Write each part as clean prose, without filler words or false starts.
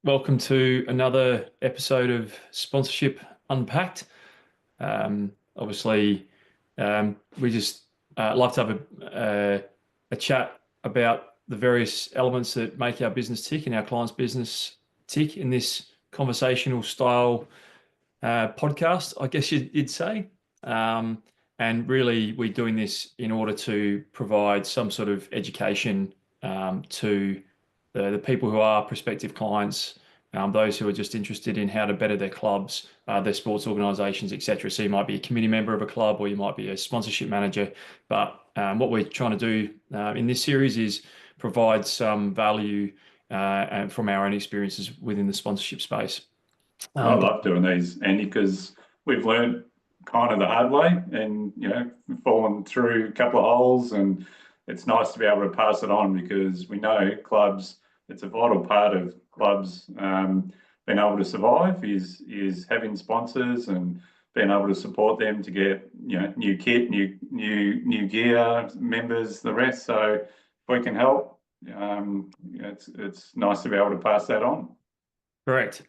Welcome to another episode of Sponsorship Unpacked. Obviously, we just like to have a chat about the various elements that make our business tick and our clients' business tick in this conversational style podcast, I guess you'd say. And really, we're doing this in order to provide some sort of education to the people who are prospective clients, those who are just interested in how to better their clubs, their sports organisations, etc. So you might be a committee member of a club, or you might be a sponsorship manager. But what we're trying to do in this series is provide some value and from our own experiences within the sponsorship space. I love doing these, Andy, because we've learned kind of the hard way and, fallen through a couple of holes, and it's nice to be able to pass it on because we know clubs, it's a vital part of clubs being able to survive is having sponsors and being able to support them to get, new kit, new gear, members, the rest. So if we can help, it's nice to be able to pass that on. Correct.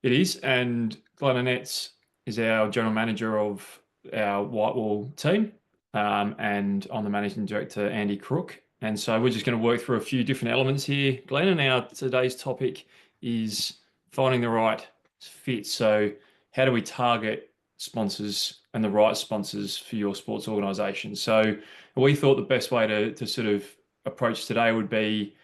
It is. And Glenn Annetts is our general manager of our Whitewall team. And I'm the managing director, Andy Crook. And so we're just going to work through a few different elements here, Glenn. And our today's topic is finding the right fit. So how do we target sponsors and the right sponsors for your sports organisation? So we thought the best way to sort of approach today would be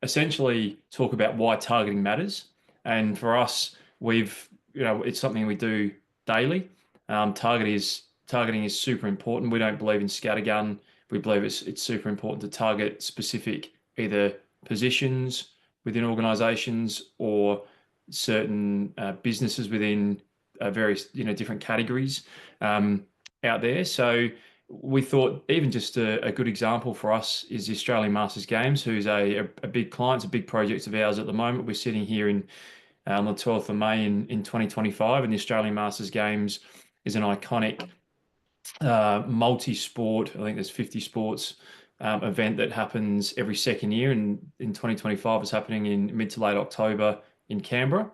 essentially talk about why targeting matters. And for us, it's something we do daily. Targeting is super important. We don't believe in scattergun. We believe it's super important to target specific either positions within organisations or certain businesses within various different categories out there. So we thought even just a good example for us is the Australian Masters Games, who's a big client, it's a big project of ours at the moment. We're sitting here on the 12th of May in 2025, and the Australian Masters Games is an iconic multi-sport, I think there's 50 sports event that happens every second year, and in 2025 it's happening in mid to late October in Canberra.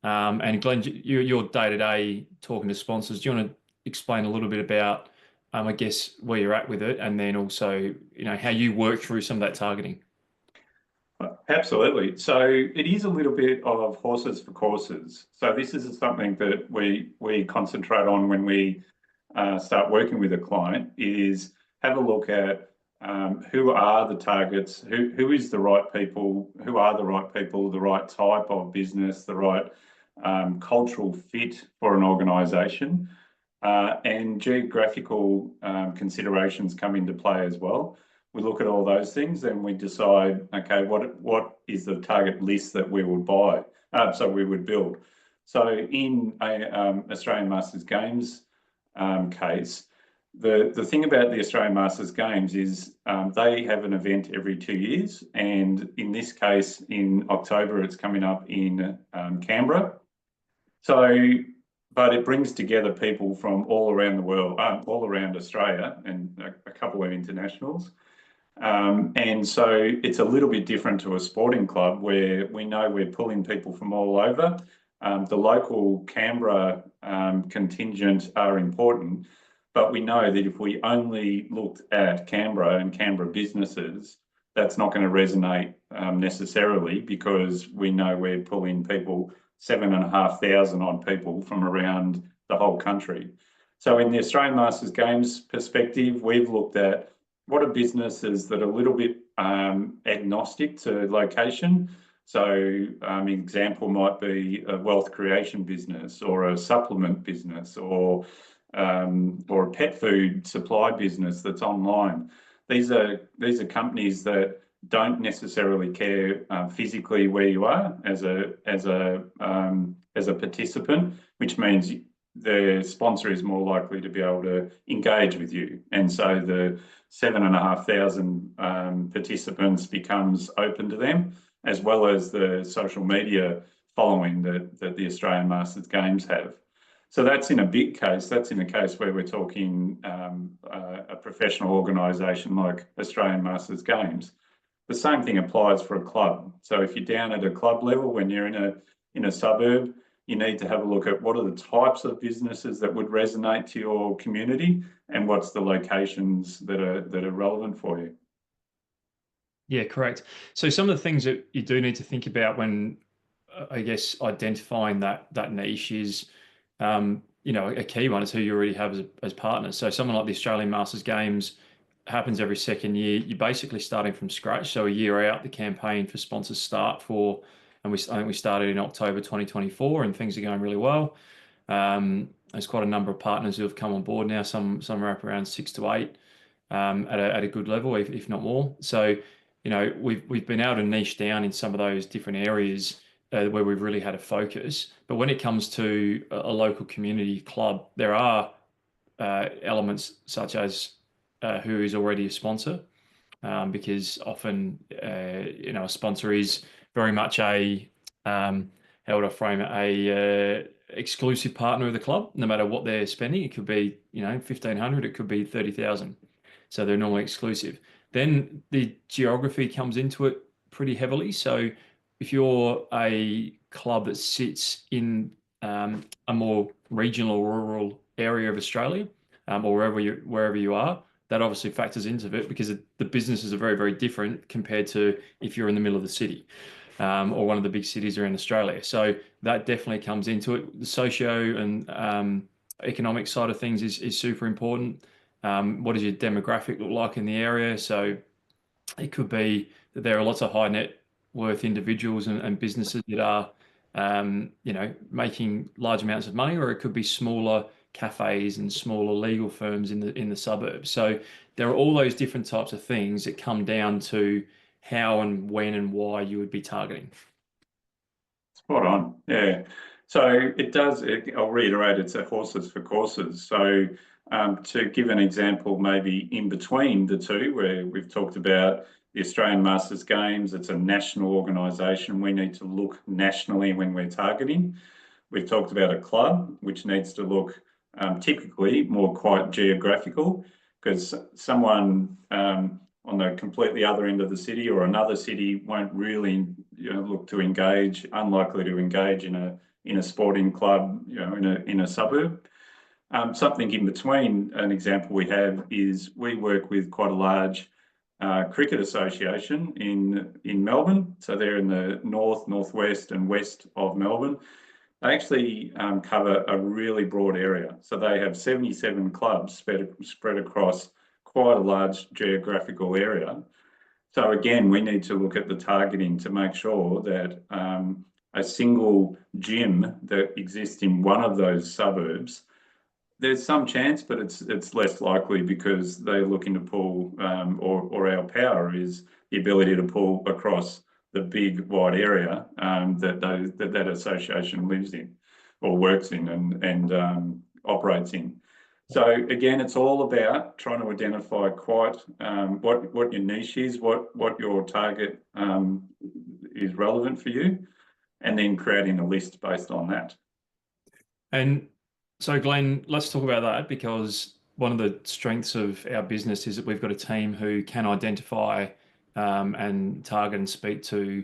And Glenn, you're day-to-day talking to sponsors. Do you want to explain a little bit about, I guess, where you're at with it, and then also, how you work through some of that targeting? Absolutely. So it is a little bit of horses for courses. So this is something that we concentrate on when we start working with a client, is have a look at who are the targets, who is the right people, who are the right people, the right type of business, the right cultural fit for an organisation, and geographical considerations come into play as well. We look at all those things and we decide, okay, what is the target list that we would buy? So we would build. So in a Australian Masters Games case, the thing about the Australian Masters Games is they have an event every 2 years, and in this case, in October, it's coming up in Canberra. So, but it brings together people from all around the world, all around Australia, and a couple of internationals. And so it's a little bit different to a sporting club where we know we're pulling people from all over. The local Canberra contingent are important, but we know that if we only looked at Canberra and Canberra businesses, that's not going to resonate necessarily, because we know we're pulling people, 7,500 odd people from around the whole country. So in the Australian Masters Games perspective, we've looked at what are businesses that are a little bit agnostic to location. So an example might be a wealth creation business, or a supplement business, or a pet food supply business that's online. These are companies that don't necessarily care physically where you are as a participant, which means the sponsor is more likely to be able to engage with you. And so the 7,500 participants becomes open to them, as well as the social media following that the Australian Masters Games have. So that's in a big case. That's in a case where we're talking a professional organisation like Australian Masters Games. The same thing applies for a club. So if you're down at a club level, when you're in a suburb, you need to have a look at what are the types of businesses that would resonate to your community and what's the locations that are relevant for you. Yeah, correct. So some of the things that you do need to think about when, I guess, identifying that niche is, a key one is who you already have as partners. So someone like the Australian Masters Games happens every second year. You're basically starting from scratch. So a year out, the campaign for sponsors start for, and I think we started in October 2024, and things are going really well. There's quite a number of partners who have come on board now. Some are up around 6 to 8 at a good level, if not more. So, we've been able to niche down in some of those different areas where we've really had a focus. But when it comes to a local community club, there are elements such as who is already a sponsor, because often, a sponsor is very much how would I frame it, exclusive partner of the club, no matter what they're spending. It could be, 1,500, it could be 30,000. So they're normally exclusive. Then the geography comes into it pretty heavily. So if you're a club that sits in a more regional or rural area of Australia, or wherever you are, that obviously factors into it because the businesses are very, very different compared to if you're in the middle of the city, or one of the big cities around Australia. So that definitely comes into it. The socio and economic side of things is super important. What does your demographic look like in the area? So it could be that there are lots of high net worth individuals and businesses that are, making large amounts of money, or it could be smaller cafes and smaller legal firms in the suburbs. So there are all those different types of things that come down to how and when and why you would be targeting. Spot on. Yeah. So it does, I'll reiterate, it's a horses for courses. So to give an example, maybe in between the two, where we've talked about the Australian Masters Games, it's a national organisation. We need to look nationally when we're targeting. We've talked about a club, which needs to look typically more quite geographical, because someone on the completely other end of the city or another city won't really look to engage, unlikely to engage in a sporting club, in a suburb. Something in between, an example we have is we work with quite a large cricket association in Melbourne. So they're in the north, northwest, and west of Melbourne. They actually cover a really broad area. So they have 77 clubs spread across quite a large geographical area. So again, we need to look at the targeting to make sure that a single gym that exists in one of those suburbs, there's some chance, but it's less likely because they're looking to pull, or our power is the ability to pull across the big wide area that association lives in or works in and operates in. So again, it's all about trying to identify quite what your niche is, what your target is relevant for you, and then creating a list based on that. And so, Glenn, let's talk about that, because one of the strengths of our business is that we've got a team who can identify and target and speak to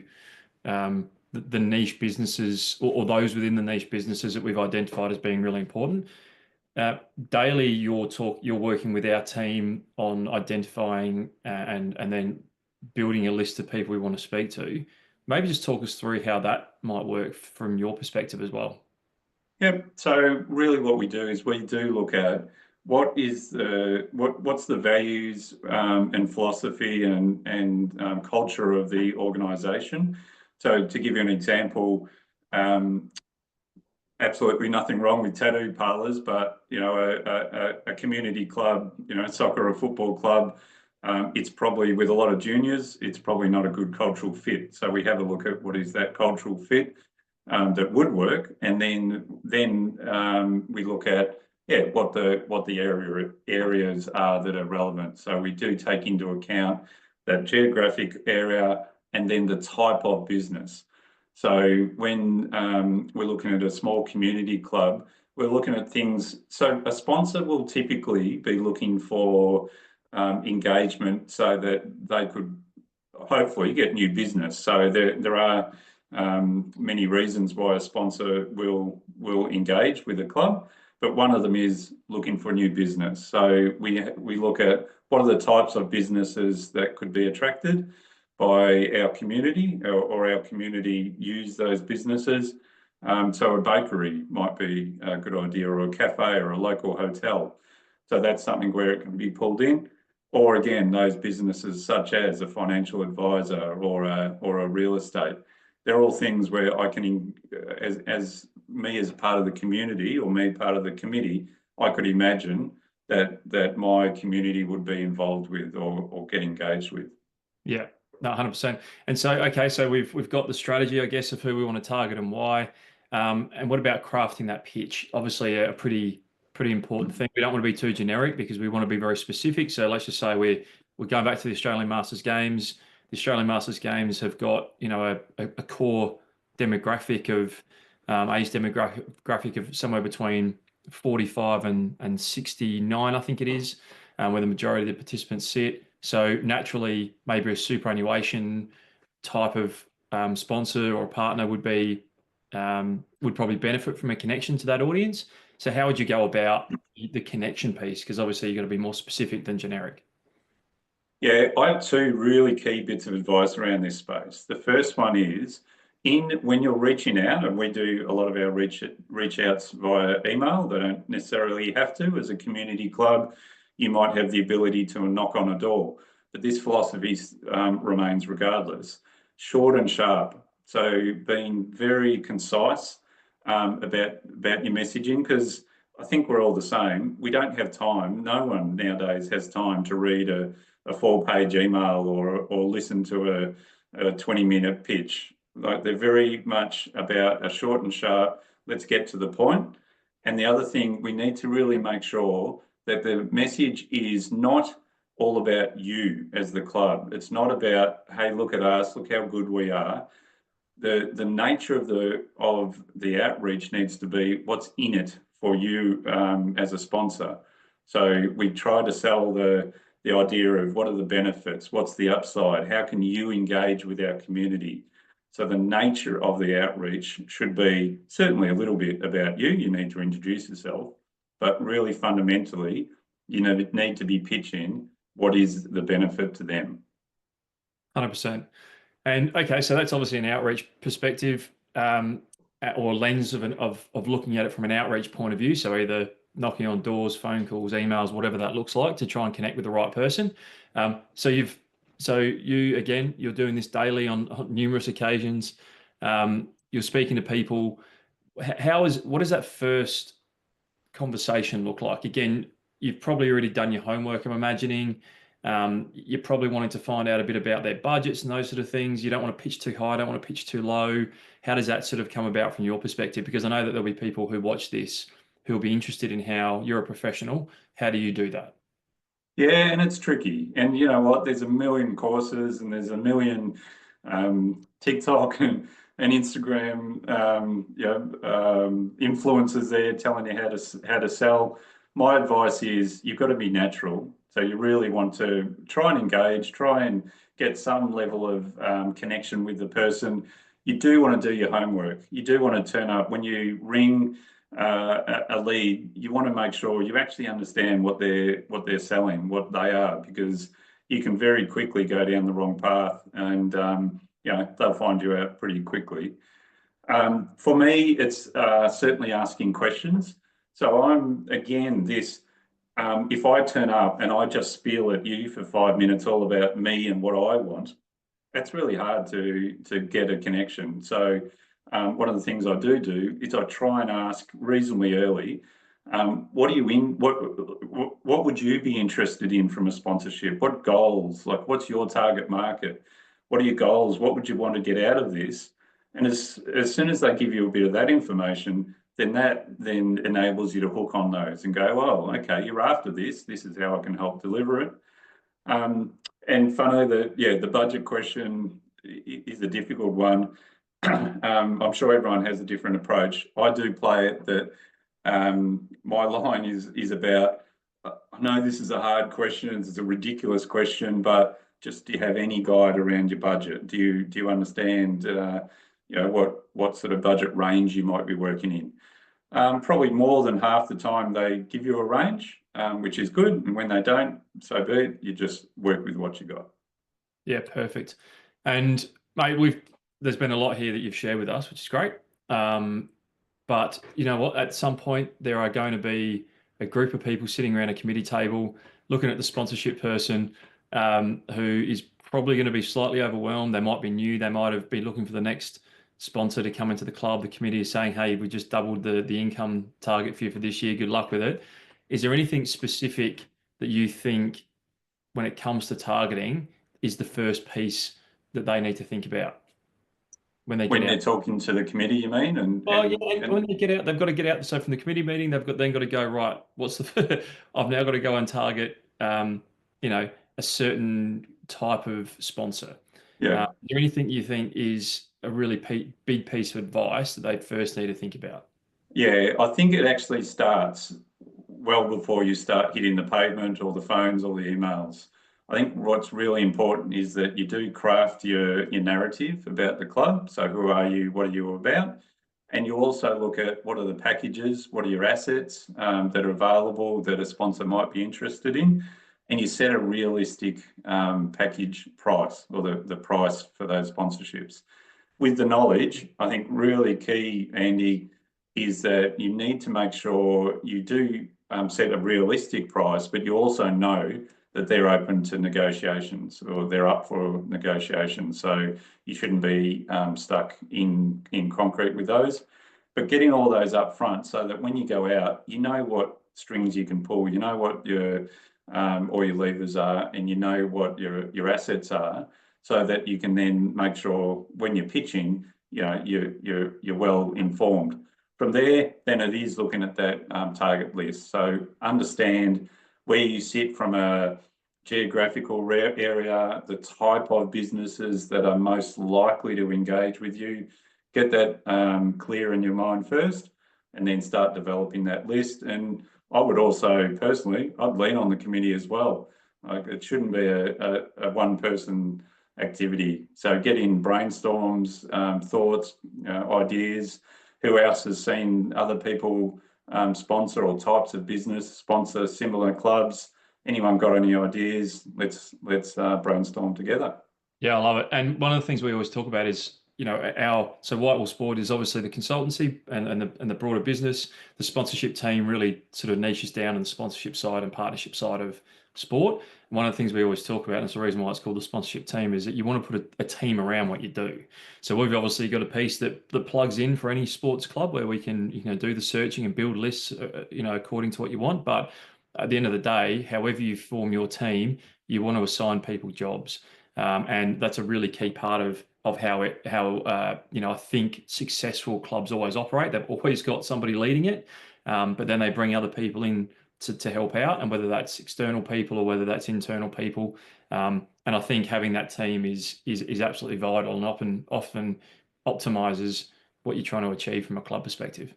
the niche businesses, or those within the niche businesses that we've identified as being really important. Daily, you're working with our team on identifying and then building a list of people we want to speak to. Maybe just talk us through how that might work from your perspective as well. Yep. So really what we do is we do look at what's the values and philosophy and culture of the organisation. So to give you an example, absolutely nothing wrong with tattoo parlors, but a community club, soccer or football club, it's probably with a lot of juniors, it's probably not a good cultural fit. So we have a look at what is that cultural fit that would work, and then we look at what the areas are that are relevant. So we do take into account that geographic area and then the type of business. So when we're looking at a small community club, we're looking at things. So a sponsor will typically be looking for engagement so that they could hopefully get new business. So there are many reasons why a sponsor will engage with a club, but one of them is looking for new business. So we look at what are the types of businesses that could be attracted by our community, or our community use those businesses. So a bakery might be a good idea, or a cafe, or a local hotel. So that's something where it can be pulled in. Or again, those businesses such as a financial advisor or a real estate. They're all things where I can, as me as a part of the community, or me part of the committee, I could imagine that my community would be involved with, or get engaged with. Yeah, no, 100%. And so, okay, so we've got the strategy, I guess, of who we want to target and why. And what about crafting that pitch? Obviously, a pretty important thing. We don't want to be too generic because we want to be very specific. So let's just say we're going back to the Australian Masters Games. The Australian Masters Games have got, you know, a core demographic of age demographic of somewhere between 45 and 69, I think it is, where the majority of the participants sit. So naturally, maybe a superannuation type of sponsor or partner would probably benefit from a connection to that audience. So how would you go about the connection piece? Because obviously you've got to be more specific than generic. Yeah, I have two really key bits of advice around this space. The first one is when you're reaching out, and we do a lot of our reach outs via email. They don't necessarily have to. As a community club, you might have the ability to knock on a door, but this philosophy remains regardless. Short and sharp. So being very concise about your messaging, because I think we're all the same. We don't have time. No one nowadays has time to read a 4-page email, or listen to a 20-minute pitch. Like, they're very much about a short and sharp, let's get to the point. And the other thing, we need to really make sure that the message is not all about you as the club. It's not about, hey, look at us, look how good we are. The nature of the outreach needs to be what's in it for you as a sponsor. So we try to sell the idea of what are the benefits, what's the upside, how can you engage with our community. So the nature of the outreach should be certainly a little bit about you. You need to introduce yourself, but really fundamentally, you need to be pitching what is the benefit to them. 100%. And okay, so that's obviously an outreach perspective, or lens of looking at it from an outreach point of view. So either knocking on doors, phone calls, emails, whatever that looks like, to try and connect with the right person. You're doing this daily on numerous occasions. You're speaking to people. What does that first conversation look like? Again, you've probably already done your homework, I'm imagining. You're probably wanting to find out a bit about their budgets and those sort of things. You don't want to pitch too high, don't want to pitch too low. How does that sort of come about from your perspective? Because I know that there'll be people who watch this who will be interested in how you're a professional. How do you do that? Yeah, and it's tricky. And you know what? There's a million courses, and there's a million TikTok and Instagram influencers there telling you how to sell. My advice is you've got to be natural. So you really want to try and engage, try and get some level of connection with the person. You do want to do your homework. You do want to turn up when you ring a lead. You want to make sure you actually understand what they're selling, what they are, because you can very quickly go down the wrong path, and they'll find you out pretty quickly. For me, it's certainly asking questions. So I'm again this. If I turn up and I just spiel at you for 5 minutes all about me and what I want, that's really hard to get a connection. So one of the things I do is I try and ask reasonably early, what are you in? What would you be interested in from a sponsorship? What goals? Like, what's your target market? What are your goals? What would you want to get out of this? And as soon as they give you a bit of that information, then that enables you to hook on those and go, oh, okay, you're after this. This is how I can help deliver it. And funnily, the budget question is a difficult one. I'm sure everyone has a different approach. I do play it that my line is about, I know this is a hard question, it's a ridiculous question, but just do you have any guide around your budget? Do you understand what sort of budget range you might be working in? Probably more than half the time they give you a range, which is good. And when they don't, so be it. You just work with what you got. Yeah, perfect. And mate, there's been a lot here that you've shared with us, which is great. Um, but you know what? At some point, there are going to be a group of people sitting around a committee table looking at the sponsorship person who is probably going to be slightly overwhelmed. They might be new. They might have been looking for the next sponsor to come into the club. The committee is saying, "Hey, we just doubled the income target for you for this year. Good luck with it." Is there anything specific that you think, when it comes to targeting, is the first piece that they need to think about when they get When out? they're talking to the committee, you mean? And Oh yeah, and and when and they get out, they've got to get out. So from the committee meeting, they've got to go right. What's the? I've now got to go and target, a certain type of sponsor. yeah. Is there anything you think is a really big piece of advice that they first need to think about? Yeah, I think it actually starts well before you start hitting the pavement or the phones or the emails. I think what's really important is that you do craft your narrative about the club. So who are you? What are you about? And you also look at what are the packages, what are your assets that are available that a sponsor might be interested in, and you set a realistic package price or the price for those sponsorships with the knowledge. I think really key, Andy, is that you need to make sure you do set a realistic price, but you also know that they're open to negotiations or they're up for negotiations. So you shouldn't be stuck in concrete with those. But getting all those up front so that when you go out, you know what strings you can pull, you know what your or your levers are, and you know what your assets are, so that you can then make sure when you're pitching, you're well informed. From there, then it is looking at that target list. So understand where you sit from a geographical area, the type of businesses that are most likely to engage with you. Get that clear in your mind first, and then start developing that list. And I would also personally, I'd lean on the committee as well. Like it shouldn't be a one person activity. So get in brainstorms, thoughts, ideas. Who else has seen other people sponsor or types of business sponsor similar clubs? Anyone got any ideas? Let's brainstorm together. Yeah, I love it. And one of the things we always talk about is, so Whitewall Sport is obviously the consultancy and the broader business. The sponsorship team really sort of niches down on the sponsorship side and partnership side of sport. And one of the things we always talk about, and it's the reason why it's called the sponsorship team, is that you want to put a team around what you do. So we've obviously got a piece that plugs in for any sports club where we can, do the searching and build lists, according to what you want. But at the end of the day, however you form your team, you want to assign people jobs. And that's a really key part of how I think successful clubs always operate. They've always got somebody leading it, but then they bring other people in to help out, and whether that's external people or whether that's internal people. And I think having that team is absolutely vital and often optimizes what you're trying to achieve from a club perspective.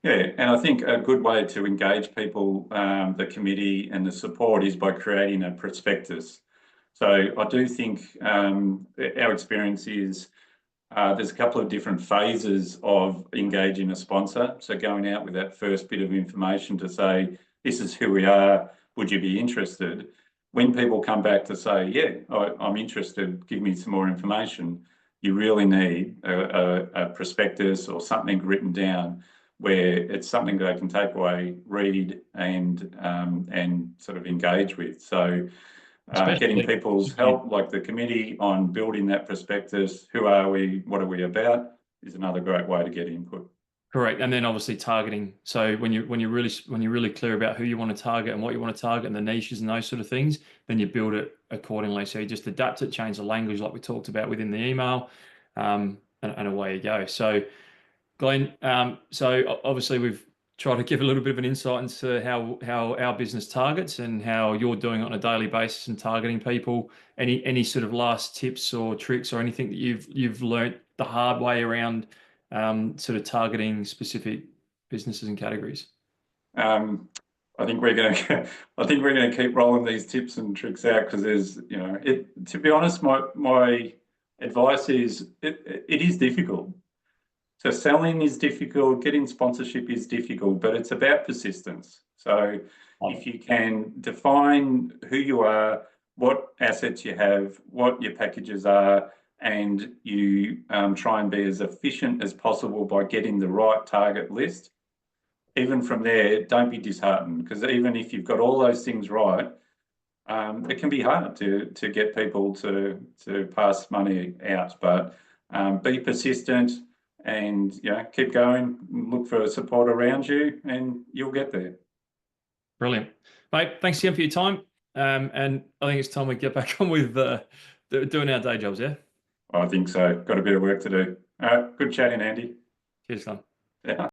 Yeah, and I think a good way to engage people, the committee and the support, is by creating a prospectus. So I do think our experience is there's a couple of different phases of engaging a sponsor. So going out with that first bit of information to say, this is who we are, would you be interested? When people come back to say, yeah, I'm interested, give me some more information, you really need a prospectus or something written down where it's something they can take away, read, and sort of engage with. So getting Especially, people's help, like the committee, on building that prospectus. Who are we? What are we about? Is another great way to get input. correct, and then obviously targeting. So when you're really clear about who you want to target and what you want to target and the niches and those sort of things, then you build it accordingly. So you just adapt it, change the language like we talked about within the email, and away you go. So Glenn, so obviously we've tried to give a little bit of an insight into how our business targets and how you're doing it on a daily basis and targeting people. Any sort of last tips or tricks or anything that you've learnt the hard way around sort of targeting specific businesses and categories? Um, I think we're going to, I think we're going to keep rolling these tips and tricks out because there's, you know, it. To be honest, my advice is it is difficult. So selling is difficult, getting sponsorship is difficult, but it's about persistence. So if you can define who you are, what assets you have, what your packages are, and you try and be as efficient as possible by getting the right target list, even from there, don't be disheartened, because even if you've got all those things right, it can be hard to get people to pass money out. But be persistent and, you know, keep going, look for support around you, and you'll get there. Brilliant. Mate, thanks again for your time. And I think it's time we get back on with doing our day jobs, yeah? I think so. Got a bit of work to do. Good chatting, Andy. Cheers, Glenn. Yeah.